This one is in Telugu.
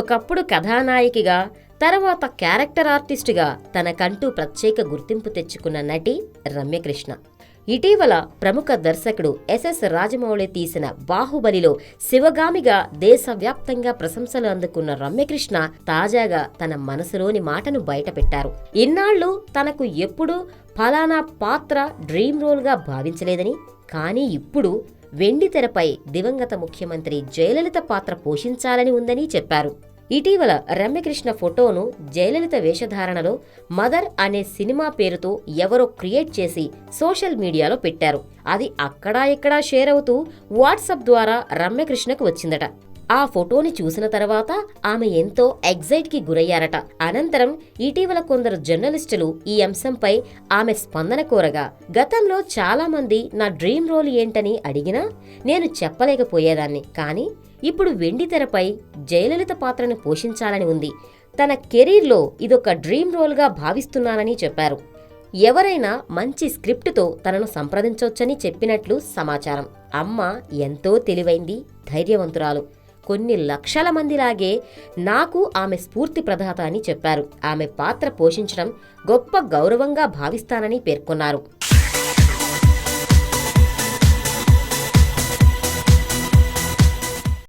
ఒకప్పుడు కథానాయికగా, తర్వాత క్యారెక్టర్ ఆర్టిస్టుగా తనకంటూ ప్రత్యేక గుర్తింపు తెచ్చుకున్న నటి రమ్యకృష్ణ. ఇటీవల ప్రముఖ దర్శకుడు ఎస్ఎస్ రాజమౌళి తీసిన బాహుబలిలో శివగామిగా దేశవ్యాప్తంగా ప్రశంసలు అందుకున్న రమ్యకృష్ణ తాజాగా తన మనసులోని మాటను బయటపెట్టారు. ఇన్నాళ్లు తనకు ఎప్పుడూ ఫలానా పాత్ర డ్రీమ్ రోల్గా భావించలేదని, కానీ ఇప్పుడు వెండితెరపై దివంగత ముఖ్యమంత్రి జయలలిత పాత్ర పోషించాలని ఉందని చెప్పారు. ఇటీవల రమ్యకృష్ణ ఫోటోను జయలలిత వేషధారణలో మదర్ అనే సినిమా పేరుతో ఎవరో క్రియేట్ చేసి సోషల్ మీడియాలో పెట్టారు. అది అక్కడా ఇక్కడా షేర్ అవుతూ వాట్సాప్ ద్వారా రమ్యకృష్ణకు వచ్చిందట. ఆ ఫోటోని చూసిన తర్వాత ఆమె ఎంతో ఎగ్జైట్కి గురయ్యారట. అనంతరం ఇటీవల కొందరు జర్నలిస్టులు ఈ అంశంపై ఆమె స్పందన కోరగా, గతంలో చాలా మంది నా డ్రీమ్ రోల్ ఏంటని అడిగినా నేను చెప్పలేకపోయేదాన్ని, కానీ ఇప్పుడు వెండితెరపై జయలలిత పాత్రను పోషించాలని ఉంది. తన కెరీర్లో ఇదొక డ్రీమ్ రోల్గా భావిస్తున్నానని చెప్పారు. ఎవరైనా మంచి స్క్రిప్టుతో తనను సంప్రదించొచ్చని చెప్పినట్లు సమాచారం. అమ్మ ఎంతో తెలివైంది, ధైర్యవంతురాలు. కొన్ని లక్షల మందిలాగే నాకు ఆమె స్ఫూర్తి ప్రదాత అని చెప్పారు. ఆమె పాత్ర పోషించడం గొప్ప గౌరవంగా భావిస్తానని పేర్కొన్నారు.